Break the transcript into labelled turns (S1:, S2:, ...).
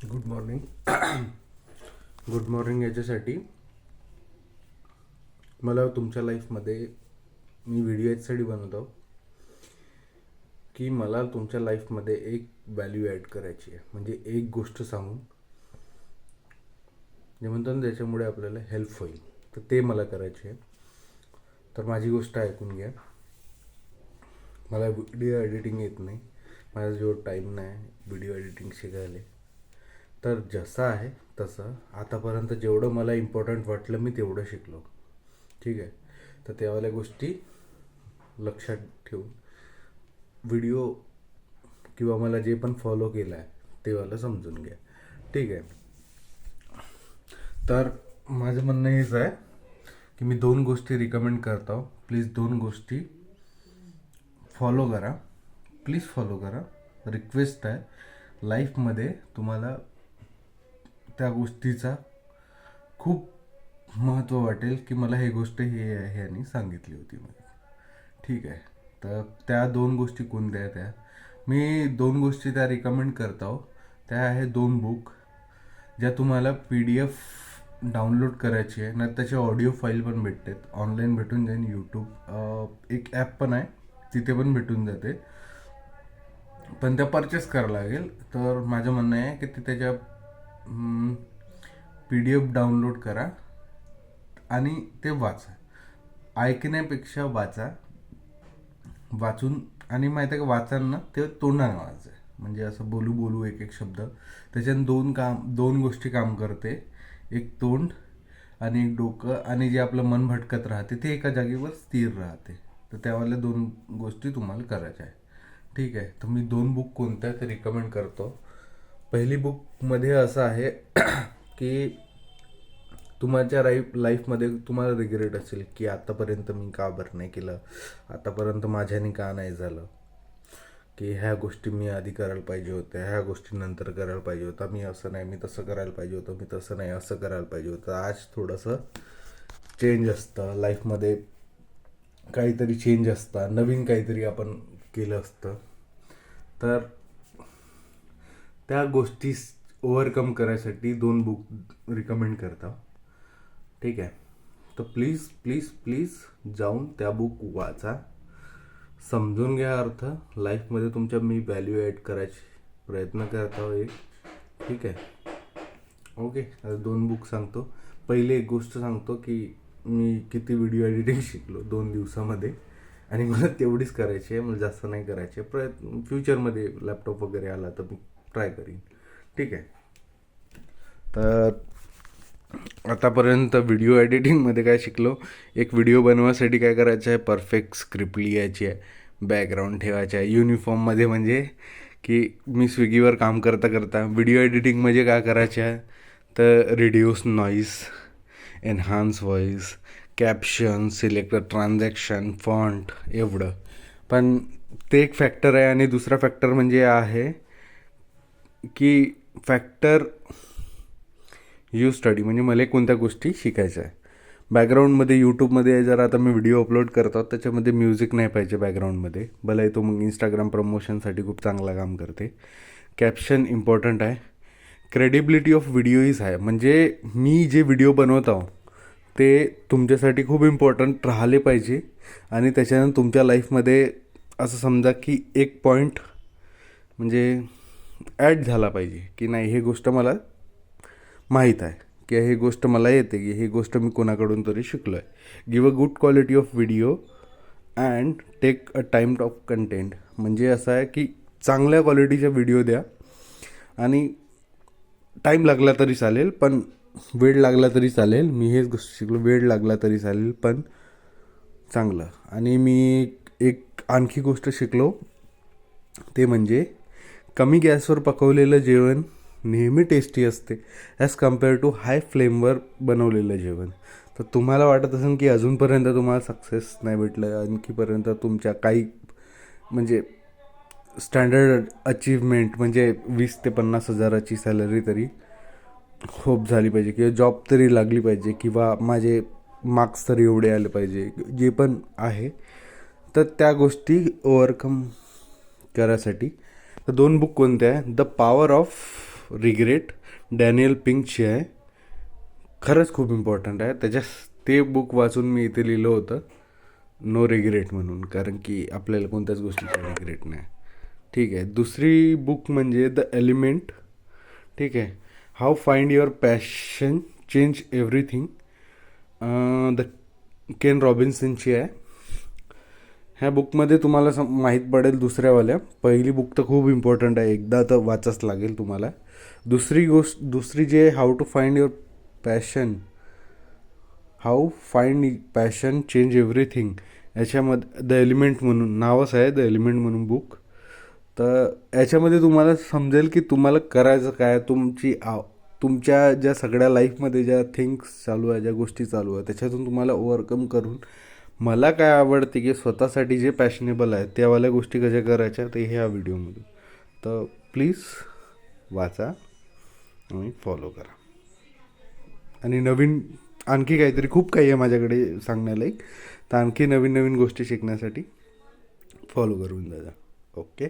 S1: Good morning. Good morning याच्यासाठी मला तुमच्या लाईफमध्ये मी व्हिडिओ याच्यासाठी बनवतो की मला तुमच्या लाईफमध्ये एक व्हॅल्यू ॲड करायची आहे. म्हणजे एक गोष्ट सांगून जे म्हणतो ना त्याच्यामुळे आपल्याला हेल्प होईल, तर ते मला करायचे आहे. तर माझी गोष्ट ऐकून घ्या. मला व्हिडिओ एडिटिंग येत नाही, माझ्याजवळ टाईम नाही व्हिडिओ एडिटिंग शिकायला. तर जसं आहे तसं आतापर्यंत जेवढं मला इम्पॉर्टंट वाटलं मी तेवढं शिकलो. ठीक आहे. तर त्यावाल्या गोष्टी लक्षात ठेवून व्हिडिओ किंवा मला जे पण फॉलो केलं आहे ते मला समजून घ्या. ठीक आहे. तर माझं म्हणणं हेच आहे की मी 2 गोष्टी रिकमेंड करतो. प्लीज 2 गोष्टी फॉलो करा. प्लीज फॉलो करा. रिक्वेस्ट आहे. लाईफमध्ये तुम्हाला त्या गोष्टीचा खूप महत्त्व वाटेल की मला हे गोष्ट हे ह्यानी सांगितली होती मला. ठीक आहे. तर त्या 2 गोष्टी कोणत्या आहेत त्या मी 2 गोष्टी त्या रिकमेंड करतो. त्या आहे 2 बुक ज्या तुम्हाला PDF डाउनलोड करायची आहे ना, त्याचे ऑडिओ फाईल पण भेटतात. ऑनलाईन भेटून जाईल. यूट्यूब एक ॲप पण आहे, तिथे पण भेटून जाते, पण त्या परचेस करावं लागेल. तर माझं म्हणणं आहे की ते त्याच्या PDF डाउनलोड करा आणि ते वाचा. ऐकण्यापेक्षा वाचून. आणि माहिती आहे का, वाचांना ते तोंडानं वाचायचं. म्हणजे असं बोलू बोलू एक एक शब्द. त्याच्यानं 2 गोष्टी काम करते. एक तोंड आणि एक डोकं, आणि जे आपलं मन भटकत राहते ते एका जागेवर स्थिर राहते. तर त्यावाल्या 2 गोष्टी तुम्हाला करायच्या आहे. ठीक आहे. तर मी 2 बुक कोणत्या ते रिकमेंड करतो. पहिली बुकमध्ये असं आहे की तुमच्या लाईफमध्ये तुम्हाला रिग्रेट असेल की आतापर्यंत मी का बरं नाही केलं, आतापर्यंत माझ्याने का नाही झालं, की ह्या गोष्टी मी आधी करायला पाहिजे होत्या, ह्या गोष्टी नंतर करायला पाहिजे होता, मी असं नाही, मी तसं करायला पाहिजे होतं, मी तसं नाही, असं करायला पाहिजे होतं. आज थोडंसं चेंज असतं लाईफमध्ये, काहीतरी चेंज असतं, नवीन काहीतरी आपण केलं असतं. तर त्या गोष्टी ओव्हरकम करायसाठी 2 बुक रिकमेंड करता. ठीक आहे. तर प्लीज प्लीज प्लीज जाऊन त्या बुक वाचा, समजून घ्या अर्थ. लाईफमध्ये तुमच्या मी व्हॅल्यू ॲड करायची प्रयत्न करता एक. ठीक आहे. ओके. आता 2 बुक सांगतो. पहिले एक गोष्ट सांगतो की मी किती व्हिडिओ एडिटिंग शिकलो 2 दिवसामध्ये, आणि मला तेवढीच करायची आहे, मला जास्त नाही करायची आहे. फ्युचरमध्ये लॅपटॉप वगैरे आला तर मी ट्राय करीन. ठीक आहे. तर आतापर्यंत व्हिडिओ एडिटिंगमध्ये काय शिकलो. एक व्हिडिओ बनवायसाठी काय करायचं आहे, परफेक्ट स्क्रिप्ट लिहायची आहे, बॅकग्राऊंड ठेवायचं आहे युनिफॉर्ममध्ये. म्हणजे की मी स्विगीवर काम करता करता व्हिडिओ एडिटिंग म्हणजे काय करायचं आहे, तर reduce noise, enhance voice, caption, select transaction, font, एवढं. पण ते एक फॅक्टर आहे. आणि दुसरा फॅक्टर म्हणजे आहे की फॅक्टर यू स्टडी, म्हणजे मला कोणत्या गोष्टी शिकायच्या आहे. बॅकग्राऊंडमध्ये यूट्यूबमध्ये जर आता मी व्हिडिओ अपलोड करतो त्याच्यामध्ये म्युझिक नाही पाहिजे बॅकग्राऊंडमध्ये, भले तो मग इंस्टाग्राम प्रमोशनसाठी खूप चांगला काम करते. कॅप्शन इम्पॉर्टंट आहे. क्रेडिबिलिटी ऑफ व्हिडिओज आहे. म्हणजे मी जे व्हिडिओ बनवत आहो ते तुमच्यासाठी खूप इम्पॉर्टंट राहिले पाहिजे. आणि त्याच्यानंतर तुमच्या लाईफमध्ये असं समजा की एक पॉईंट म्हणजे ॲड झाला पाहिजे की नाही, हे गोष्ट मला माहीत आहे, की ही गोष्ट मला येते, की ही गोष्ट मी कोणाकडून तरी शिकलो आहे. Give a good quality of video and take a time of content. म्हणजे असं आहे की चांगल्या क्वालिटीचा व्हिडिओ द्या, आणि टाईम लागला तरी चालेल, पण वेळ लागला तरी चालेल. मी हेच गोष्ट शिकलो, वेळ लागला तरी चालेल पण चांगलं. आणि मी एक आणखी गोष्ट शिकलो, ते म्हणजे कमी गॅसवर पकवलेलं जेवण नेहमी टेस्टी असते ॲज कम्पेअर टू हाय फ्लेमवर बनवलेलं जेवण. तर तुम्हाला वाटत असेल की अजूनपर्यंत तुम्हाला सक्सेस नाही भेटलं, आणखीपर्यंत तुमच्या काही म्हणजे स्टँडर्ड अचीवमेंट म्हणजे 20 ते 50 हजाराची सॅलरी तरी होप झाली पाहिजे, किंवा जॉब तरी लागली पाहिजे, किंवा माझे मार्क्स तरी एवढे आले पाहिजे, जे पण आहे. तर त्या गोष्टी ओव्हरकम करायसाठी तर 2 बुक कोणत्या आहे, the power of regret Daniel पिंकची आहे. खरंच खूप इम्पॉर्टंट आहे. ते बुक वाचून मी इथे लिहिलं होतं नो रिग्रेट म्हणून, कारण की आपल्याला कोणत्याच गोष्टीचा रिग्रेट नाही. ठीक आहे. दुसरी बुक म्हणजे द एलिमेंट. ठीक आहे. How find your passion change everything, the Ken रॉबिन्सनची आहे. ह्या बुकमध्ये तुम्हाला माहीत पडेल दुसऱ्यावाल्या. पहिली बुक तर खूप इम्पॉर्टंट आहे, एकदा तर वाचाच लागेल तुम्हाला. दुसरी जी आहे how to find your passion, how find passion change everything, याच्यामध्ये द एलिमेंट म्हणून नावच आहे, द एलिमेंट म्हणून बुक. तर याच्यामध्ये तुम्हाला समजेल की तुम्हाला करायचं काय, तुमच्या ज्या सगळ्या लाईफमध्ये ज्या थिंग्स चालू आहे, ज्या गोष्टी चालू आहे, त्याच्यातून तुम्हाला ओव्हरकम करून मला काय आवडते की स्वतःसाठी जे पॅशनेबल आहे त्यावाल्या गोष्टी कशा करायच्या ते ह्या व्हिडिओमधून. तर प्लीज वाचा आणि फॉलो करा. आणि नवीन आणखी काहीतरी खूप काही आहे माझ्याकडे सांगण्यालायक, तर आणखी नवीन नवीन गोष्टी शिकण्यासाठी फॉलो करून जा. ओके.